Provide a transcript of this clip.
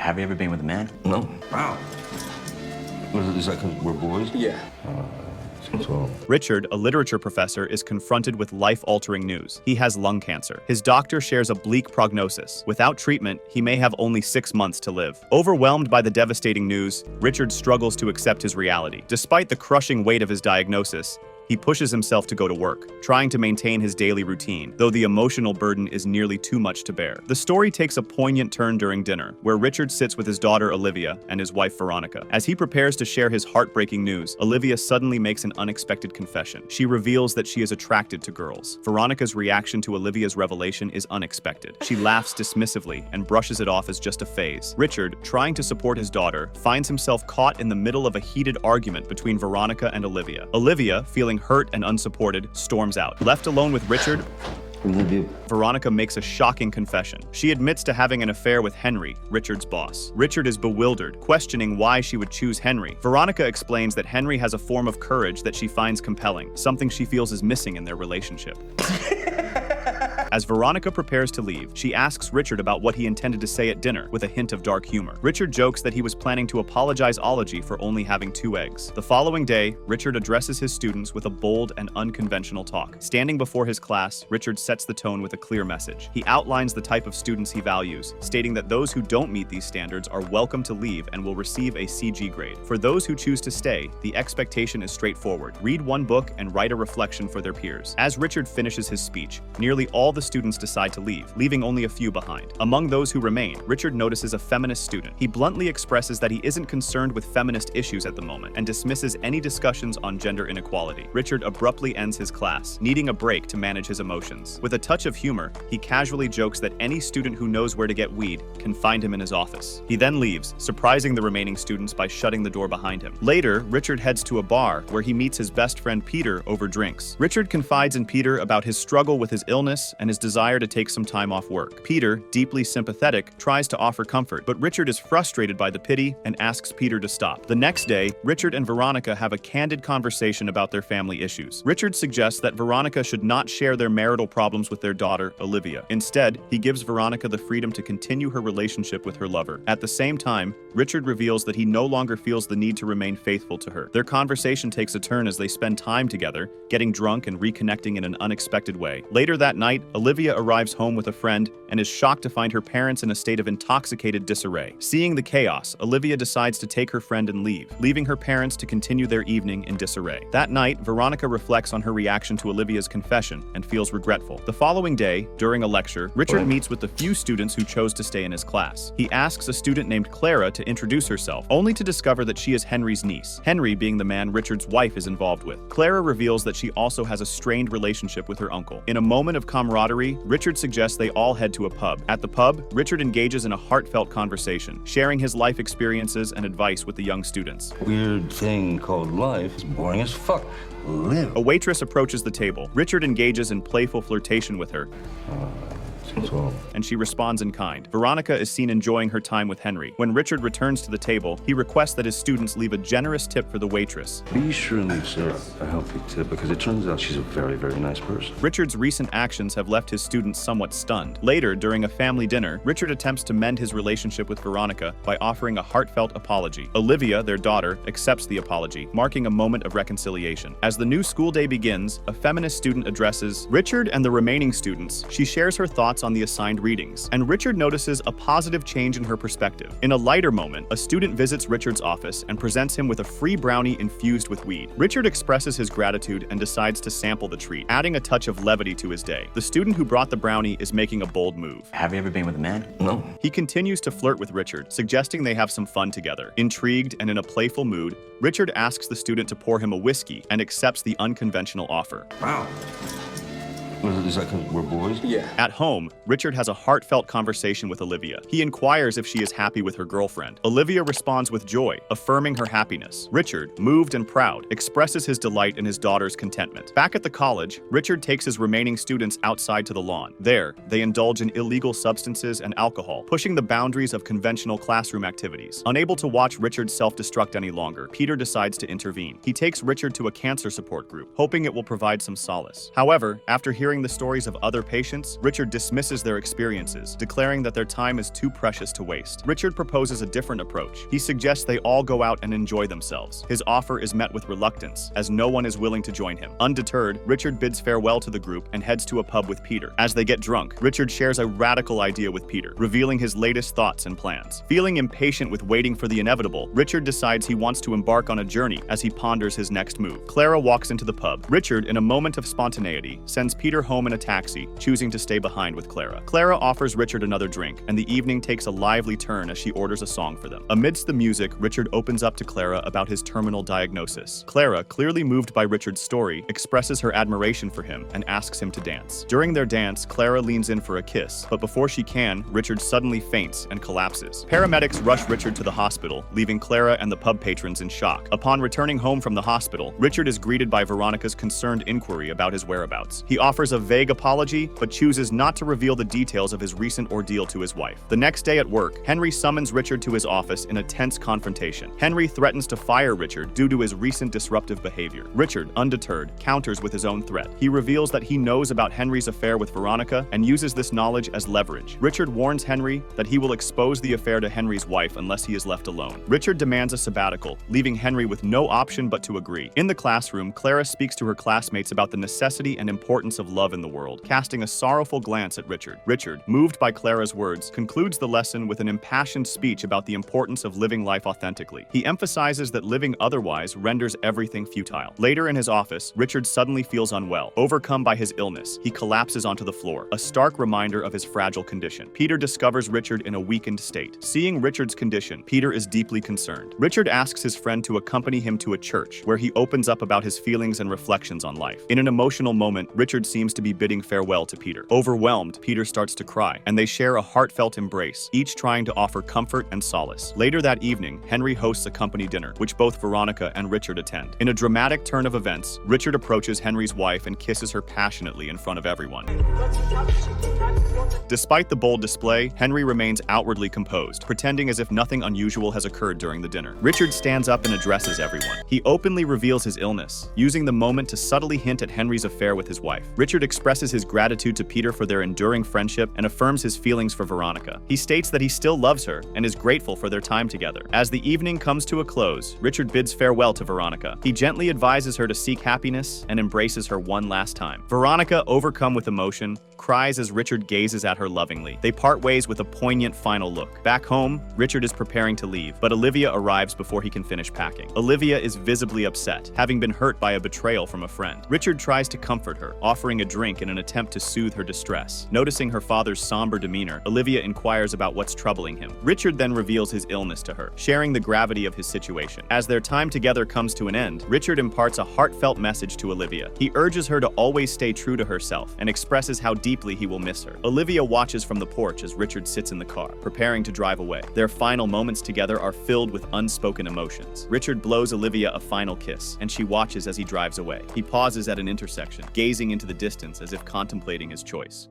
Have you ever been with a man? No. Wow. Is that because we're boys? Yeah. So, Richard, a literature professor, is confronted with life-altering news. He has lung cancer. His doctor shares a bleak prognosis. Without treatment, he may have only 6 months to live. Overwhelmed by the devastating news, Richard struggles to accept his reality. Despite the crushing weight of his diagnosis, he pushes himself to go to work, trying to maintain his daily routine, though the emotional burden is nearly too much to bear. The story takes a poignant turn during dinner, where Richard sits with his daughter Olivia and his wife Veronica. As he prepares to share his heartbreaking news, Olivia suddenly makes an unexpected confession. She reveals that she is attracted to girls. Veronica's reaction to Olivia's revelation is unexpected. She laughs dismissively and brushes it off as just a phase. Richard, trying to support his daughter, finds himself caught in the middle of a heated argument between Veronica and Olivia. Olivia, feeling hurt and unsupported, storms out. Left alone with Richard, Veronica makes a shocking confession. She admits to having an affair with Henry, Richard's boss. Richard is bewildered, questioning why she would choose Henry. Veronica explains that Henry has a form of courage that she finds compelling, something she feels is missing in their relationship. As Veronica prepares to leave, she asks Richard about what he intended to say at dinner, with a hint of dark humor. Richard jokes that he was planning to apologize Ology for only having 2 eggs. The following day, Richard addresses his students with a bold and unconventional talk. Standing before his class, Richard sets the tone with a clear message. He outlines the type of students he values, stating that those who don't meet these standards are welcome to leave and will receive a CG grade. For those who choose to stay, the expectation is straightforward. Read 1 book and write a reflection for their peers. As Richard finishes his speech, nearly all the students decide to leave, leaving only a few behind. Among those who remain, Richard notices a feminist student. He bluntly expresses that he isn't concerned with feminist issues at the moment and dismisses any discussions on gender inequality. Richard abruptly ends his class, needing a break to manage his emotions. With a touch of humor, he casually jokes that any student who knows where to get weed can find him in his office. He then leaves, surprising the remaining students by shutting the door behind him. Later, Richard heads to a bar where he meets his best friend Peter over drinks. Richard confides in Peter about his struggle with his illness and his desire to take some time off work. Peter, deeply sympathetic, tries to offer comfort, but Richard is frustrated by the pity and asks Peter to stop. The next day, Richard and Veronica have a candid conversation about their family issues. Richard suggests that Veronica should not share their marital problems with their daughter, Olivia. Instead, he gives Veronica the freedom to continue her relationship with her lover. At the same time, Richard reveals that he no longer feels the need to remain faithful to her. Their conversation takes a turn as they spend time together, getting drunk and reconnecting in an unexpected way. Later that night, Olivia arrives home with a friend and is shocked to find her parents in a state of intoxicated disarray. Seeing the chaos, Olivia decides to take her friend and leave, leaving her parents to continue their evening in disarray. That night, Veronica reflects on her reaction to Olivia's confession and feels regretful. The following day, during a lecture, Richard meets with the few students who chose to stay in his class. He asks a student named Clara to introduce herself, only to discover that she is Henry's niece, Henry being the man Richard's wife is involved with. Clara reveals that she also has a strained relationship with her uncle. In a moment of camaraderie, Richard suggests they all head to a pub. At the pub, Richard engages in a heartfelt conversation, sharing his life experiences and advice with the young students. weird thing called life is boring as fuck. Live. A waitress approaches the table. Richard engages in playful flirtation with her, So, and she responds in kind. Veronica is seen enjoying her time with Henry. When Richard returns to the table, he requests that his students leave a generous tip for the waitress. be sure and leave Sarah a healthy tip because it turns out she's a very, very nice person. Richard's recent actions have left his students somewhat stunned. Later, during a family dinner, Richard attempts to mend his relationship with Veronica by offering a heartfelt apology. Olivia, their daughter, accepts the apology, marking a moment of reconciliation. As the new school day begins, a feminist student addresses Richard and the remaining students. She shares her thoughts on the assigned readings, and Richard notices a positive change in her perspective. In a lighter moment, a student visits Richard's office and presents him with a free brownie infused with weed. Richard expresses his gratitude and decides to sample the treat, adding a touch of levity to his day. The student who brought the brownie is making a bold move. Have you ever been with a man? No. He continues to flirt with Richard, suggesting they have some fun together. Intrigued and in a playful mood, Richard asks the student to pour him a whiskey and accepts the unconventional offer. Wow. Is that because we're boys? Yeah. At home, Richard has a heartfelt conversation with Olivia. He inquires if she is happy with her girlfriend. Olivia responds with joy, affirming her happiness. Richard, moved and proud, expresses his delight in his daughter's contentment. Back at the college, Richard takes his remaining students outside to the lawn. There, they indulge in illegal substances and alcohol, pushing the boundaries of conventional classroom activities. Unable to watch Richard self-destruct any longer, Peter decides to intervene. He takes Richard to a cancer support group, hoping it will provide some solace. However, after hearing hearing the stories of other patients, Richard dismisses their experiences, declaring that their time is too precious to waste. Richard proposes a different approach. He suggests they all go out and enjoy themselves. His offer is met with reluctance, as no one is willing to join him. Undeterred, Richard bids farewell to the group and heads to a pub with Peter. As they get drunk, Richard shares a radical idea with Peter, revealing his latest thoughts and plans. Feeling impatient with waiting for the inevitable, Richard decides he wants to embark on a journey as he ponders his next move. Clara walks into the pub. Richard, in a moment of spontaneity, sends Peter home in a taxi, choosing to stay behind with Clara. Clara offers Richard another drink, and the evening takes a lively turn as she orders a song for them. Amidst the music, Richard opens up to Clara about his terminal diagnosis. Clara, clearly moved by Richard's story, expresses her admiration for him and asks him to dance. During their dance, Clara leans in for a kiss, but before she can, Richard suddenly faints and collapses. Paramedics rush Richard to the hospital, leaving Clara and the pub patrons in shock. Upon returning home from the hospital, Richard is greeted by Veronica's concerned inquiry about his whereabouts. He offers a vague apology, but chooses not to reveal the details of his recent ordeal to his wife. The next day at work, Henry summons Richard to his office in a tense confrontation. Henry threatens to fire Richard due to his recent disruptive behavior. Richard, undeterred, counters with his own threat. He reveals that he knows about Henry's affair with Veronica and uses this knowledge as leverage. Richard warns Henry that he will expose the affair to Henry's wife unless he is left alone. Richard demands a sabbatical, leaving Henry with no option but to agree. In the classroom, Clara speaks to her classmates about the necessity and importance of love in the world, casting a sorrowful glance at Richard. Richard, moved by Clara's words, concludes the lesson with an impassioned speech about the importance of living life authentically. He emphasizes that living otherwise renders everything futile. Later in his office, Richard suddenly feels unwell. Overcome by his illness, he collapses onto the floor, a stark reminder of his fragile condition. Peter discovers Richard in a weakened state. Seeing Richard's condition, Peter is deeply concerned. Richard asks his friend to accompany him to a church, where he opens up about his feelings and reflections on life. In an emotional moment, Richard seems to be bidding farewell to Peter. Overwhelmed, Peter starts to cry, and they share a heartfelt embrace, each trying to offer comfort and solace. Later that evening, Henry hosts a company dinner, which both Veronica and Richard attend. In a dramatic turn of events, Richard approaches Henry's wife and kisses her passionately in front of everyone. Despite the bold display, Henry remains outwardly composed, pretending as if nothing unusual has occurred during the dinner. Richard stands up and addresses everyone. He openly reveals his illness, using the moment to subtly hint at Henry's affair with his wife. Richard expresses his gratitude to Peter for their enduring friendship and affirms his feelings for Veronica. He states that he still loves her and is grateful for their time together. As the evening comes to a close, Richard bids farewell to Veronica. He gently advises her to seek happiness and embraces her one last time. Veronica, overcome with emotion, cries as Richard gazes at her lovingly. They part ways with a poignant final look. Back home, Richard is preparing to leave, but Olivia arrives before he can finish packing. Olivia is visibly upset, having been hurt by a betrayal from a friend. Richard tries to comfort her, offering a drink in an attempt to soothe her distress. Noticing her father's somber demeanor, Olivia inquires about what's troubling him. Richard then reveals his illness to her, sharing the gravity of his situation. As their time together comes to an end, Richard imparts a heartfelt message to Olivia. He urges her to always stay true to herself and expresses how deeply he will miss her. Olivia watches from the porch as Richard sits in the car, preparing to drive away. Their final moments together are filled with unspoken emotions. Richard blows Olivia a final kiss, and she watches as he drives away. He pauses at an intersection, gazing into the distance as if contemplating his choice.